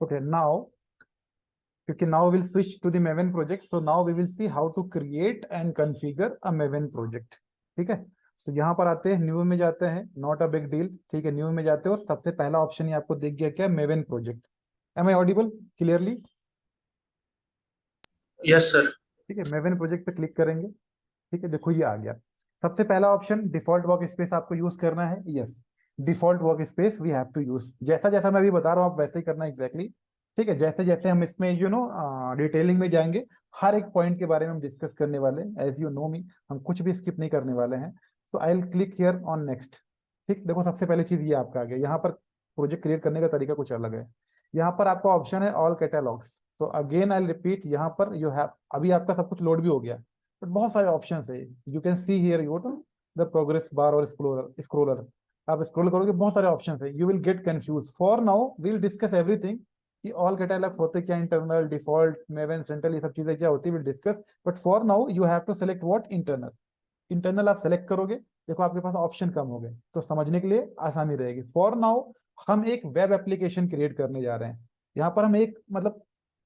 Okay, now क्योंकि now we'll switch to the Maven project, so now we will see how to create and configure a Maven project. ठीक है, तो यहाँ पर आते हैं, न्यू में जाते हैं, नॉट अ बिग डील। ठीक है, न्यू में जाते हैं और सबसे पहला ऑप्शन ये आपको दिख गया क्या, Maven project. Am I audible clearly? Yes sir. ठीक है, मेवन प्रोजेक्ट पे क्लिक करेंगे। ठीक है, देखो ये आ गया। सबसे पहला ऑप्शन डिफॉल्ट वर्क स्पेस आपको यूज करना है। Yes, default work space we have to use, जैसा जैसा मैं अभी बता रहा हूँ आप वैसे ही करना एग्जैक्टली। ठीक है, जैसे जैसे हम इसमें डिटेलिंग में जाएंगे, हर एक पॉइंट के बारे में हम डिस्कस करने वाले हैं। एज यू नो मी, हम कुछ भी स्किप नहीं करने वाले हैं। तो I will click here on next. ठीक, देखो सबसे पहले चीज ये आपका आ गया। यहाँ पर प्रोजेक्ट क्रिएट करने का तरीका कुछ अलग है। यहाँ पर आपका ऑप्शन है ऑल कैटलॉग्स। तो अगेन आई रिपीट, यहाँ पर यू हैव, अभी आपका सब कुछ लोड भी हो गया, बट बहुत सारे ऑप्शन है। You can see here you to the progress bar और स्क्रोलर। आप स्क्रॉल करोगे बहुत सारे ऑप्शन है, you will get confuse. For now we will discuss everything कि ऑल कैटलॉग्स होते क्या, इंटरनल, डिफॉल्ट, मेवन, सेंट्रल, ये सब चीजें क्या होती है, will discuss. But for now you have to select what, internal. Internal आप सेलेक्ट करोगे, देखो आपके पास ऑप्शन कम हो गए, तो समझने के लिए आसानी रहेगी। फॉर नाउ हम एक वेब एप्लीकेशन क्रिएट करने जा रहे हैं। यहाँ पर हम एक मतलब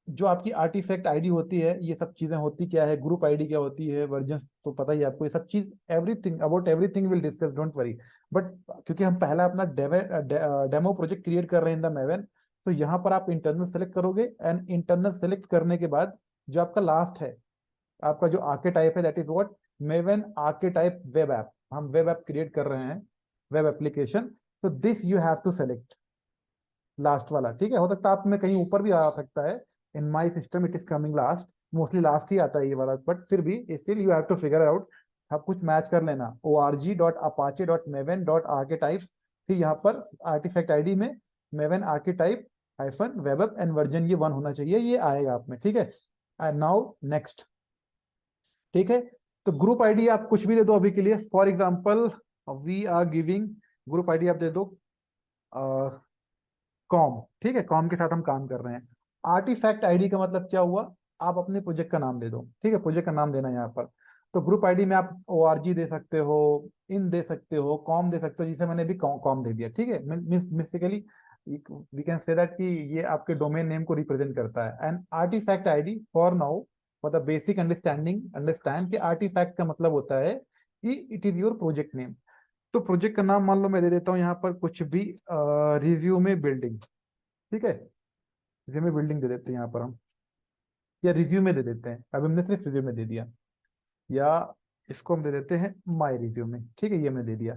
जो आपकी आर्टिफैक्ट आईडी होती है, ये सब चीजें होती क्या है, ग्रुप आईडी क्या होती है, वर्जन तो पता ही है आपको, ये सब चीज everything about everything will discuss, don't worry. But क्योंकि हम पहला अपना डेमो प्रोजेक्ट क्रिएट कर रहे हैं इन द मेवन, तो यहाँ पर आप इंटरनल सेलेक्ट करोगे। एंड इंटरनल सेलेक्ट करने के बाद जो आपका लास्ट है, आपका जो आर्केटाइप है, that is what, Maven archetype web app. हम वेब ऐप क्रिएट कर रहे हैं, वेब एप्लीकेशन। तो this you have to select, last वाला। ठीक है, हो सकता है आप में कहीं ऊपर भी आ सकता है, in my system it is coming last, mostly last ही आता है ये वाला, बट फिर भी still you have to figure out. सब कुछ मैच कर लेना, org.apache.maven.archetypes। फिर यहाँ पर आर्टिफैक्ट आईडी में Maven archetype hyphen web app and version ये 1 होना चाहिए, ये आएगा आप में। ठीक है, एंड नाउ नेक्स्ट। ठीक है, तो ग्रुप आईडी आप कुछ भी दे दो अभी के लिए। For example we are giving, group ID आप दे दो कॉम। ठीक है, कॉम के साथ हम काम कर रहे हैं। आर्टिफैक्ट आईडी का मतलब क्या हुआ, आप अपने प्रोजेक्ट का नाम दे दो। ठीक है, प्रोजेक्ट का नाम देना है यहाँ पर। तो ग्रुप आईडी में आप org दे सकते हो, इन दे सकते हो, कॉम दे सकते हो, जिसे मैंने भी कॉम दे दिया। ठीक है, basically we can say that कि ये आपके डोमेन नेम को रिप्रेजेंट करता है। And artifact ID for now, for the basic understanding, understand कि आर्टिफैक्ट का मतलब होता है कि it is your project name. तो प्रोजेक्ट का नाम मान लो मैं दे देता हूँ यहाँ पर कुछ भी, रिव्यू में बिल्डिंग। ठीक है, रिज्यूमे बिल्डिंग दे देते हैं यहाँ पर हम, या रिज्यूमे दे देते हैं, अभी हमने सिर्फ रिज्यूमे दे दिया। या इसको हम दे देते हैं माई रिज्यूमे। ठीक है, ये हमने दे दिया।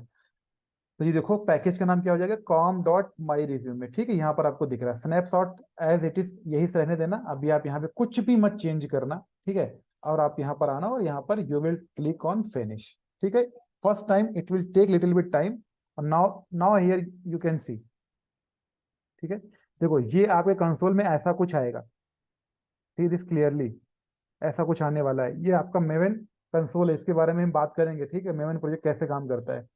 तो ये देखो पैकेज का नाम क्या हो जाएगा, com.myresume। ठीक है, यहाँ पर आपको दिख रहा है स्नैपशॉट एज इट इज, यही से रहने देना। अभी आप यहाँ पे कुछ भी मत चेंज करना। ठीक है, और आप यहाँ पर आना और यहाँ पर you will click on finish. ठीक है, first time it will take little bit time. और now now here you can see. ठीक है, देखो ये आपके कंसोल में ऐसा कुछ आएगा। सी दिस क्लियरली, ऐसा कुछ आने वाला है। ये आपका मेवन कंसोल है, इसके बारे में हम बात करेंगे। ठीक है, मेवन प्रोजेक्ट कैसे काम करता है,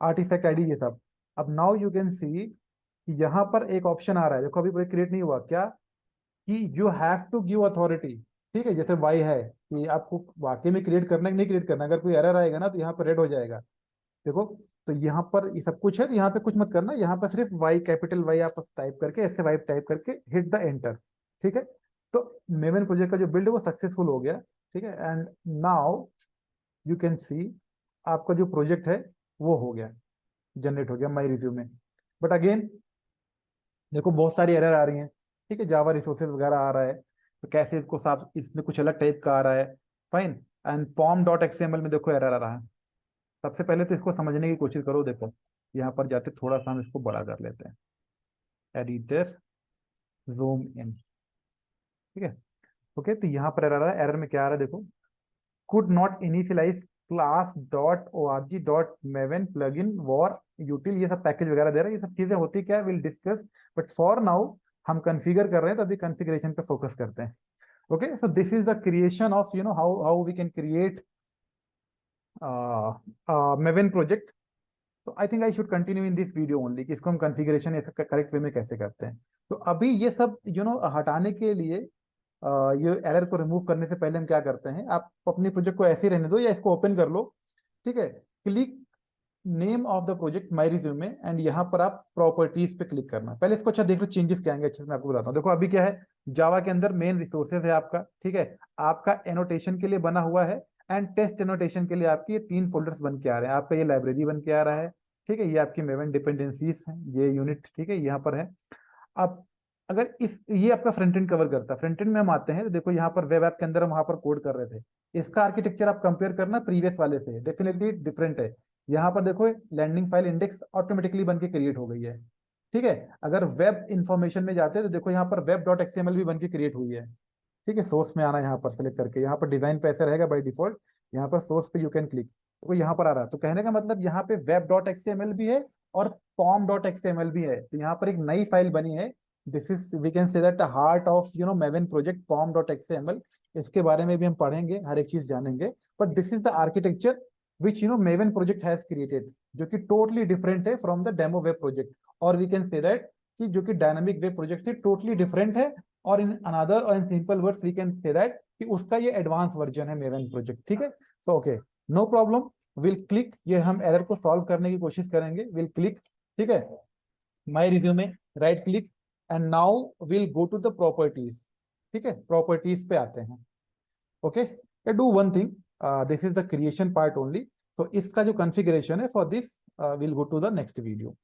आर्टिफैक्ट आईडी ये सब। अब नाउ यू कैन सी कि यहाँ पर एक ऑप्शन आ रहा है, देखो अभी प्रोजेक्ट क्रिएट नहीं हुआ क्या, कि you have to give authority. ठीक है, जैसे वाई है कि आपको वाकई में क्रिएट करना है कि नहीं क्रिएट करना। अगर कोई एरर आएगा ना तो यहाँ पर रेड हो जाएगा। देखो, तो यहाँ पर ये सब कुछ है, तो यहाँ पे कुछ मत करना। यहाँ पर सिर्फ वाई, कैपिटल वाई आप टाइप करके, ऐसे वाई टाइप करके हिट द एंटर। ठीक है, तो मेवन प्रोजेक्ट का जो बिल्ड है वो सक्सेसफुल हो गया। ठीक है, एंड नाउ यू कैन सी आपका जो प्रोजेक्ट है वो हो गया, जनरेट हो गया माई रिज्यूम में। बट अगेन देखो बहुत सारी एरर आ रही हैं। ठीक है, जावा रिसोर्सेज वगैरह आ रहा है, तो कैसे इसको साफ, इसमें कुछ अलग टाइप का आ रहा है। फाइन। एंड pom.xml में देखो एरर आ रहा है। सबसे पहले तो इसको समझने की कोशिश करो। देखो यहाँ पर जाते थोड़ा सा हम इसको बड़ा कर लेते हैं, एडिटर, जूम इन। ठीक है, ओके, तो यहाँ पर एरर आ रहा है। एरर में क्या आ रहा है देखो, could not initialize class dot org dot Maven plug in war util, ये सब पैकेज वगैरह दे रहा है। ये सब चीजें होती क्या है, will discuss. But for now हम कॉन्फ़िगर कर रहे हैं, तो अभी कॉन्फ़िगरेशन पे फोकस करते हैं। Okay, so this is the creation of, you know, how how we can create Maven project. तो I think I should continue in this video only, कि इसको हम कॉन्फ़िगरेशन ऐसे करेक्ट वे में कैसे करते हैं। तो अभी ये सब हटाने के लिए, ये एरर को रिमूव करने से पहले हम क्या करते हैं, आप अपने प्रोजेक्ट को ऐसे ही रहने दो या इसको ओपन कर लो। ठीक है, click name of the project my resume, and यहाँ पर आप प्रॉपर्टीज पे क्लिक करना। पहले इसको अच्छा देख लो चेंजेस क्या आएंगे, अच्छे से मैं आपको बताता हूँ। देखो अभी क्या है, जावा के अंदर मेन रिसोर्सेज है आपका, ठीक है, आपका एनोटेशन के लिए बना हुआ है, एंड टेस्ट एनोटेशन के लिए आपके ये 3 फोल्डर्स बन के आ रहे हैं। आपका ये लाइब्रेरी बन के आ रहा है, ठीक है, ये आपकी मेवन डिपेंडेंसीज है, ये यूनिट, ठीक है, यहाँ पर है। अब अगर इस ये आपका फ्रंट एंड कवर करता है, फ्रंट एंड में हम आते हैं तो देखो यहाँ पर वेब ऐप के अंदर हम वहां पर कोड कर रहे थे, इसका आर्किटेक्चर आप कंपेयर करना प्रीवियस वाले से, डेफिनेटली डिफरेंट है। यहाँ पर देखो लैंडिंग फाइल इंडेक्स ऑटोमेटिकली बन के क्रिएट हो गई है, ठीक है। अगर वेब इंफॉर्मेशन में जाते हैं तो देखो यहाँ पर वेब डॉट एक्सएमएल भी बन के क्रिएट हुई है, ठीक है। सोर्स में आना, यहाँ पर सेलेक्ट करके, यहाँ पर डिजाइन पे ऐसा रहेगा बाय डिफॉल्ट, यहाँ पर सोर्स पे यू कैन क्लिक, तो यहाँ पर आ रहा है। तो कहने का मतलब यहाँ पे वेब डॉट एक्सएमएल भी है और पॉम डॉट एक्सएमएल भी है, तो यहाँ पर एक नई फाइल बनी है। This is we can say that the heart of Maven project POM dot XML. इसके बारे में भी हम पढ़ेंगे, हर एक चीज जानेंगे, but this is the architecture which Maven project has created, जो कि टोटली डिफरेंट है from the demo web project. और वी कैन से दैट कि जो कि डायनामिक वेब प्रोजेक्ट से टोटली डिफरेंट है, और इन अनदर और in simple words we can say that कि उसका ये एडवांस वर्जन है मेवन प्रोजेक्ट, ठीक है। So okay, no problem, will click, ये हम एरर को सॉल्व करने की कोशिश करेंगे, विल क्लिक, ठीक है, my resume, right click, and now will go to the properties, ठीक है, प्रॉपर्टीज पे आते हैं। Okay, do one thing, this is the creation part only, तो इसका जो कॉन्फ़िगरेशन है for this will go to the next video.